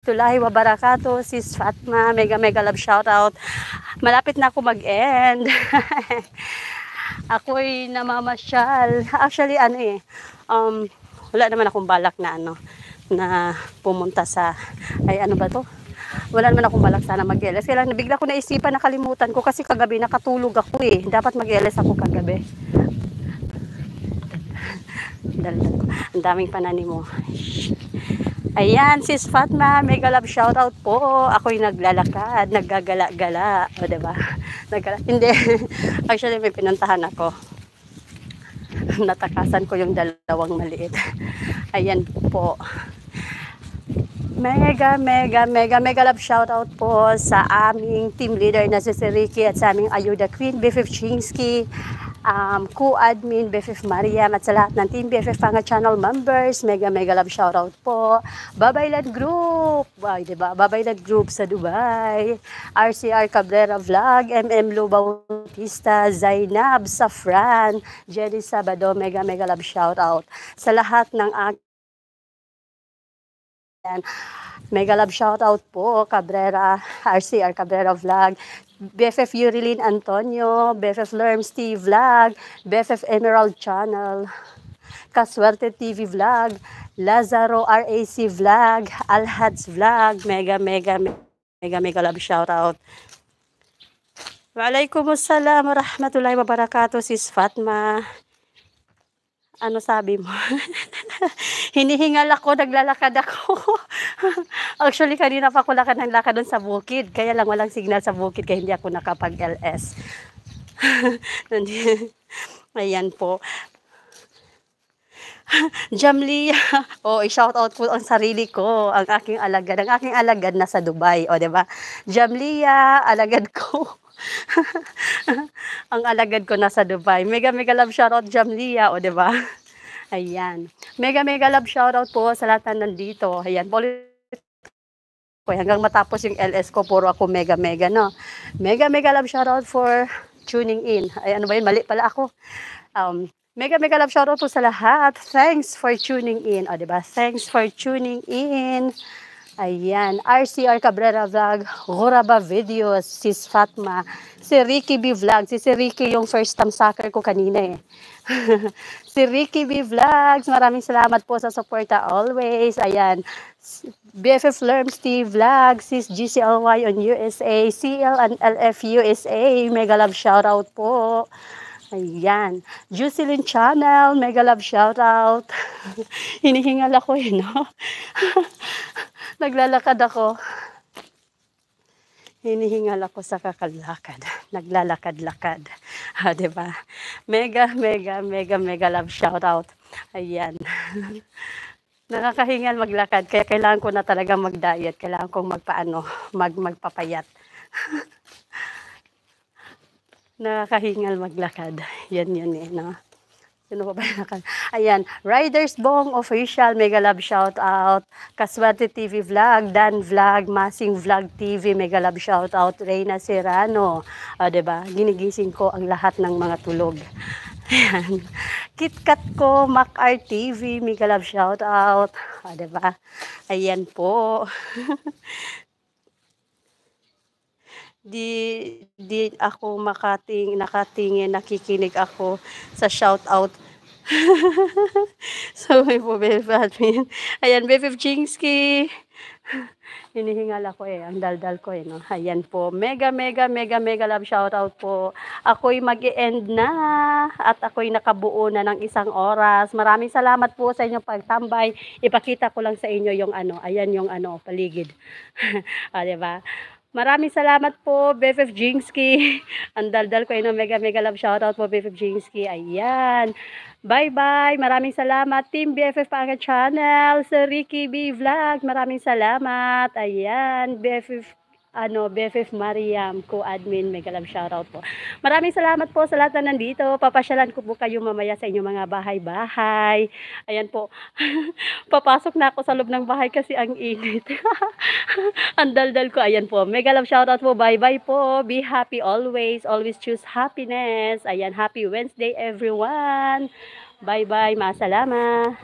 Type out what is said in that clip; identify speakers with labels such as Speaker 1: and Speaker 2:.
Speaker 1: Tulahi wabarakatuh, sis Fatma, mega mega love shoutout. Malapit na ako mag-end. Ako'y namamasyal. Actually, wala naman akong balak na na pumunta sa, ano ba to? Wala naman akong balak sana mag-LS. Kaya lang, nabigla ko naisipan, nakalimutan ko kasi kagabi nakatulog ako eh. Dapat mag-LS ako kagabi. Ang daming pananim mo. Ayan, sis Fatma, mega love shoutout po. Ako'y naglalakad, naggagala-gala. O, diba? Hindi. Actually, may pinuntahan ako. Natakasan ko yung dalawang maliit. Ayan po. Mega love shoutout po sa aming team leader na si Ricky at sa aming Ayuda Queen, BFF Chingsky, co-admin BFF Mariam at sa lahat ng team BFF Panga channel members. Mega love shoutout po. Babaylan Group, diba? Babaylan Group sa Dubai, RCR Cabrera Vlog, MM Lu Bautista, Zainab Safran, Jenny Sabado. Mega love shoutout sa lahat ng mega love shoutout po, Cabrera, RCR Cabrera Vlog, BFF Yurilin Antonio, BFF Lerm Steve Vlog, BFF Emerald Channel, Kaswerte TV Vlog, Lazaro RAC Vlog, Alhads Vlog. Mega love shoutout. Waalaikumsalam warahmatullahi wabarakatuh, sis Fatma. Ano sabi mo? Hinihingal ako, naglalakad ako. Actually, kanina pa ako lakad doon sa bukid. Kaya lang walang signal sa bukid, kaya hindi ako nakapag-LS. Ayan po. Jamlia. I-shout out po ang sarili ko, ang aking alagad. Ang aking alagad nasa Dubai, diba? Jamlia, alagad ko. Ang alagad ko nasa Dubai. Mega love shoutout Jamlia, diba? Ayan. Mega love shoutout po sa lahat na nandito. Ayan, hanggang matapos yung LS ko, puro ako mega, no? Mega love shoutout for tuning in. Ay, ano ba yun? Mali pala ako. Mega love shoutout po sa lahat. Thanks for tuning in. Diba? Thanks for tuning in. Ayan, RCR Cabrera Vlog, Goraba Videos, sis Fatma, si Ricky B Vlog, si Ricky yung first time soccer ko kanina eh. Si Ricky B Vlogs, maraming salamat po sa suporta always. Ayan, BFF Lerm Steve Vlog, sis GCLY on USA, CL and LF USA, mega love shoutout po. Ayan, Juicilin Channel, mega love shoutout. Hinihingal ako no? Naglalakad ako. Hinihingal ako sa kakalakad. Naglalakad-lakad. Diba? Mega love shoutout. Ayan. Nakakahingal maglakad. Kaya kailangan ko na talaga mag-diet. Kailangan kong magpapayat. Nakakahingal maglakad. Yan no? Sino pa ba nakal? Ayan, Riders Bong Official, mega love shout out. Kaswerte TV Vlog, Dan Vlog, Masing Vlog TV, mega love shout out. Reyna Serrano, diba? Ginigising ko ang lahat ng mga tulog. Ayan. KitKat ko, Mac-R TV, mega love shout out. Diba? Ayan po. Di ako nakatingin, nakikinig ako sa shout out. So, may po BFF admin. Ayan, BFF Chingsky. Hinihingal ako ang daldal ko no. Ayan po, mega love shoutout po. Ako'y mag-e-end na at ako'y nakabuo na ng 1 oras. Maraming salamat po sa inyong pagtambay. Ipakita ko lang sa inyo yung ayan yung paligid. Diba? Maraming salamat po, BFF Jingsky. Ang daldal ko mega love shoutout po, BFF Jingsky. Ayan. Bye-bye. Maraming salamat, Team BFF Panga Channel, Sir Ricky B Vlog. Maraming salamat. Ayan, BFF Mariam, co-admin, mega love shoutout po. Maraming salamat po sa lahat na nandito. Papasyalan ko po kayo mamaya sa inyong mga bahay-bahay. Ayan po. Papasok na ako sa loob ng bahay kasi ang init. Ang daldal ko. Ayan po. Mega love shoutout po. Bye-bye po. Be happy always. Always choose happiness. Ayan. Happy Wednesday everyone. Bye-bye. Masalama.